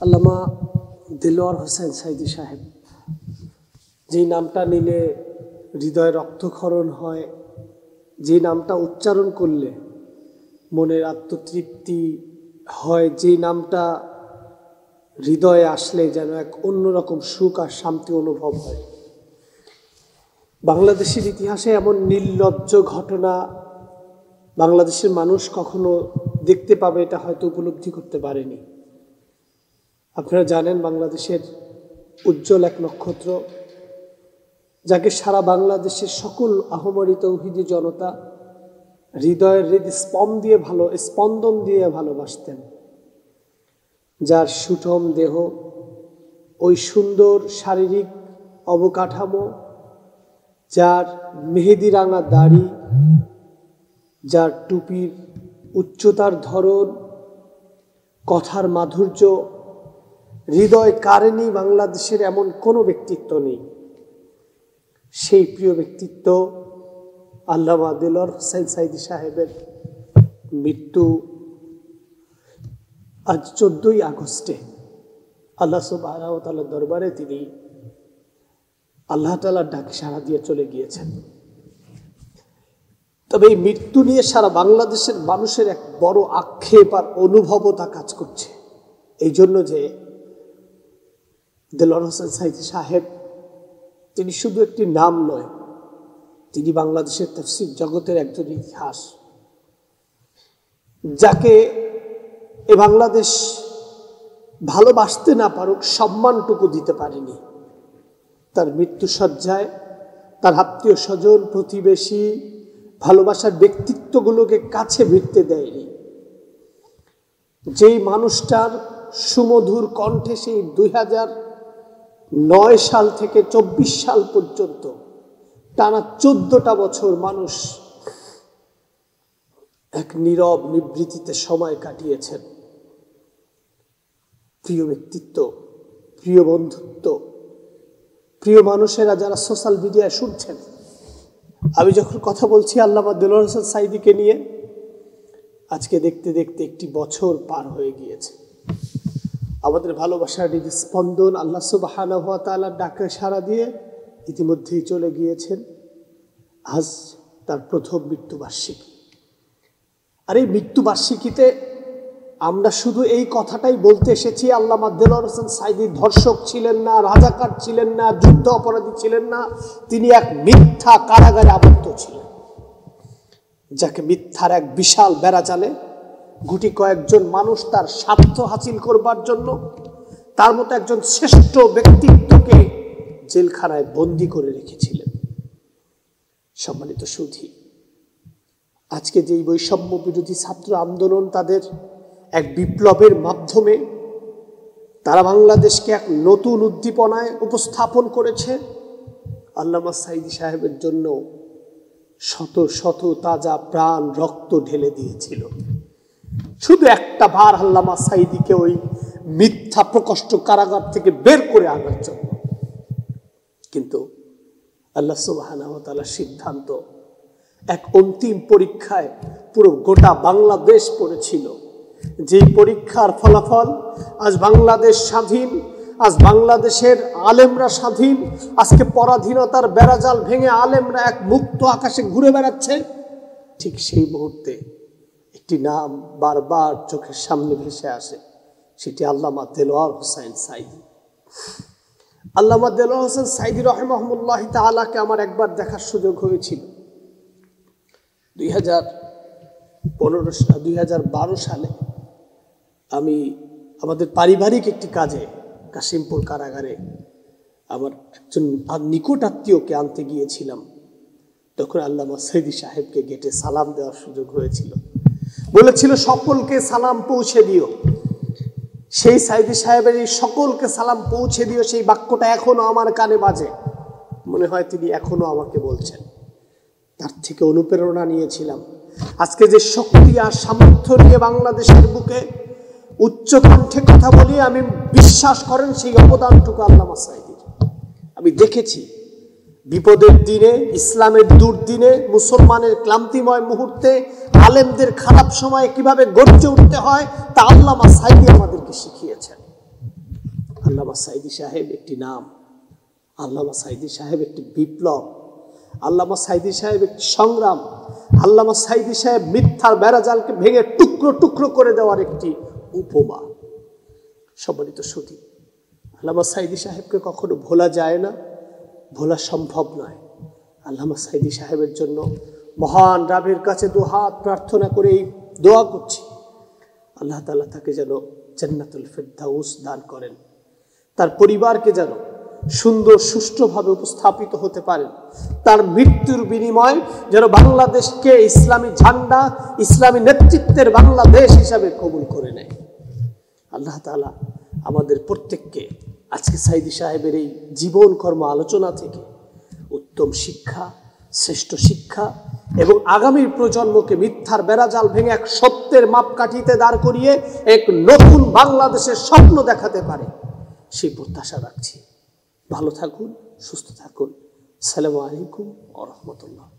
আল্লামা দেলোয়ার হোসেন সাইদি সাহেব, যেই নামটা নিলে হৃদয়ে রক্তক্ষরণ হয়, যে নামটা উচ্চারণ করলে মনের আত্মতৃপ্তি হয়, যে নামটা হৃদয়ে আসলে যেন এক অন্যরকম সুখ আর শান্তি অনুভব হয়। বাংলাদেশের ইতিহাসে এমন নির্লজ্জ ঘটনা বাংলাদেশের মানুষ কখনো দেখতে পাবে এটা হয়তো উপলব্ধি করতে পারেনি। আপনারা জানেন, বাংলাদেশের উজ্জ্বল এক নক্ষত্র, যাকে সারা বাংলাদেশের সকল আহমরি তৌহিদি জনতা হৃদয়ের স্পন্দন দিয়ে ভালোবাসতেন, যার সুঠম দেহ, ওই সুন্দর শারীরিক অবকাঠামো, যার মেহেদি রাঙা দাড়ি, যার টুপির উচ্চতার ধরন, কথার মাধুর্য, হৃদয় কারেনি বাংলাদেশের এমন কোনো ব্যক্তিত্ব নেই। সেই প্রিয় ব্যক্তিত্ব আল্লামা দেলোয়ার হোসেন সাইদি সাহেবের মৃত্যু আজ 14ই আগস্টে আল্লাহ সুবহানাহু ওয়া তাআলার দরবারে তিনি আল্লাহ তাআলার ডাকে সাড়া দিয়ে চলে গিয়েছেন। তবে এই মৃত্যু নিয়ে সারা বাংলাদেশের মানুষের এক বড় আক্ষেপ আর অনুভবতা কাজ করছে, এই জন্য যে দেলোয়ার হোসেন সাইদি সাহেব তিনি শুধু একটি নাম নয়, তিনি বাংলাদেশের তাফসীর জগতের একজন ইতিহাস, যাকে এ বাংলাদেশ ভালোবাসতে না পারুক, সম্মানটুকু দিতে পারেনি। তার মৃত্যুসজ্জায় তার আত্মীয় স্বজন, প্রতিবেশী, ভালোবাসার ব্যক্তিত্বগুলোকে কাছে ভিড়তে দেয়নি। যেই মানুষটার সুমধুর কণ্ঠে সেই 2009 সাল থেকে 24 সাল পর্যন্ত টানা 14টা বছর মানুষ এক নীরব নিবৃত্তিতে সময় কাটিয়েছেন। প্রিয় ব্যক্তিত্ব, প্রিয় বন্ধুত্ব, প্রিয় মানুষেরা যারা সোশ্যাল মিডিয়ায় শুনছেন, আমি যখন কথা বলছি আল্লামা দেলোয়ার হোসেন সাইদিকে নিয়ে, আজকে দেখতে দেখতে একটি বছর পার হয়ে গিয়েছে। আমাদের ভালোবাসার স্পন্দন আল্লাহ সুবহানাহু ওয়া তাআলার ডাকে সাড়া দিয়ে ইতিমধ্যেই চলে গিয়েছেন। আজ তার প্রথম মৃত্যুবার্ষিকী। আর এই মৃত্যুবার্ষিকীতে আমরা শুধু এই কথাটাই বলতে এসেছি, আল্লামা দেলোয়ার হোসেন সাইদি ধর্ষক ছিলেন না, রাজাকার ছিলেন না, যুদ্ধ অপরাধী ছিলেন না, তিনি এক মিথ্যা কারাগারে আবদ্ধ ছিলেন, যাকে মিথ্যার এক বিশাল বেড়াজালে গুটি কয়েকজন মানুষ তার স্বার্থ হাসিল করবার জন্য তার মতো একজন শ্রেষ্ঠ ব্যক্তিত্বকে জেলখানায় বন্দী করে রেখেছিলেন। সম্মানিত সুধী, আজকে যেই বৈষম্য বিরোধী ছাত্র আন্দোলন তাদের এক বিপ্লবের মাধ্যমে তারা বাংলাদেশকে এক নতুন উদ্দীপনায় উপস্থাপন করেছে, আল্লামা সাইদি সাহেবের জন্য শত শত তাজা প্রাণ রক্ত ঢেলে দিয়েছিল। শুধু একটা বার আল্লামা সাইদিকে ওই মিথ্যা প্রকোষ্ঠ কারাগার থেকে বের করে আনার জন্য। কিন্তু আল্লাহ সুবহানাহু ওয়া তাআলার সিদ্ধান্ত, এক অন্তিম পরীক্ষায় পুরো গোটা বাংলাদেশ পড়েছিল, যেই পরীক্ষার ফলাফল আজ বাংলাদেশ স্বাধীন, আজ বাংলাদেশের আলেমরা স্বাধীন, আজকে পরাধীনতার বেড়াজাল ভেঙে আলেমরা এক মুক্ত আকাশে ঘুরে বেড়াচ্ছে। ঠিক সেই মুহূর্তে একটি নাম বারবার চোখের সামনে ভেসে আসে, সেটি আল্লামা দেলোয়ার হোসেন সাইদি। আল্লামা দেলোয়ার হোসেন সাইদি রাহিমাহুল্লাহ তাআলাকে আমার একবার দেখার সুযোগ হয়েছিল 2012 সালে। আমি আমাদের পারিবারিক একটি কাজে কাশিমপুর কারাগারে আমার একজন নিকট আত্মীয়কে আনতে গিয়েছিলাম। তখন আল্লামা সাইদি সাহেবকে গেটে সালাম দেওয়ার সুযোগ হয়েছিল। বলেছিল, সকলকে সালাম পৌঁছে দিও। সেই সাইদি সাহেবের এই সকলকে সালাম পৌঁছে দিও, সেই বাক্যটা এখনো আমার কানে বাজে। মনে হয় তিনি এখনো আমাকে বলছেন। তার থেকে অনুপ্রেরণা নিয়েছিলাম। আজকে যে শক্তি আর সামর্থ্য নিয়ে বাংলাদেশের বুকে উচ্চ কণ্ঠে কথা বলি, আমি বিশ্বাস করেন সেই অবদানটুকু আল্লামা সাইদির। আমি দেখেছি বিপদের দিনে, ইসলামের দুর্দিনে, মুসলমানের ক্লান্তিময় মুহূর্তে, আলেমদের খারাপ সময়ে কিভাবে গর্জে উঠতে হয় তা আল্লামা সাইদি আমাদেরকে শিখিয়েছেন। আল্লামা সাঈদী সাহেব একটি নাম, আল্লামা সাঈদী সাহেব একটি বিপ্লব, আল্লামা সাঈদী সাহেব একটি সংগ্রাম, আল্লামা সাঈদী সাহেব মিথ্যার বেড়াজালকে ভেঙে টুকরো টুকরো করে দেওয়ার একটি উপমা। সম্মানিত সুধী, আল্লামা সাঈদী সাহেবকে কখনো ভোলা যায় না, ভোলা সম্ভব নয়। আল্লামা সাঈদী সাহেবের জন্য মহান রাবের কাছে দুহাত প্রার্থনা করে এই দোয়া করছি, আল্লাহ তাআলা তাকে যেন জান্নাতুল ফিরদাউস দান করেন, তার পরিবারকে যেন সুন্দর সুষ্ঠুভাবে উপস্থাপিত হতে পারেন, তার মৃত্যুর বিনিময়ে যেন বাংলাদেশকে ইসলামী ঝান্ডা, ইসলামী নেতৃত্বের বাংলাদেশ হিসাবে কবুল করে নেয়। আল্লাহ তাআলা আমাদের প্রত্যেককে আজকে সাঈদী সাহেবের এই জীবন কর্ম আলোচনা থেকে উত্তম শিক্ষা, শ্রেষ্ঠ শিক্ষা এবং আগামীর প্রজন্মকে মিথ্যার বেড়াজাল ভেঙে এক সত্যের মাপকাঠিতে দাঁড় করিয়ে এক নতুন বাংলাদেশের স্বপ্ন দেখাতে পারে, সেই প্রত্যাশা রাখছি। ভালো থাকুন, সুস্থ থাকুন। আসসালামু আলাইকুম ওয়া রাহমাতুল্লাহ।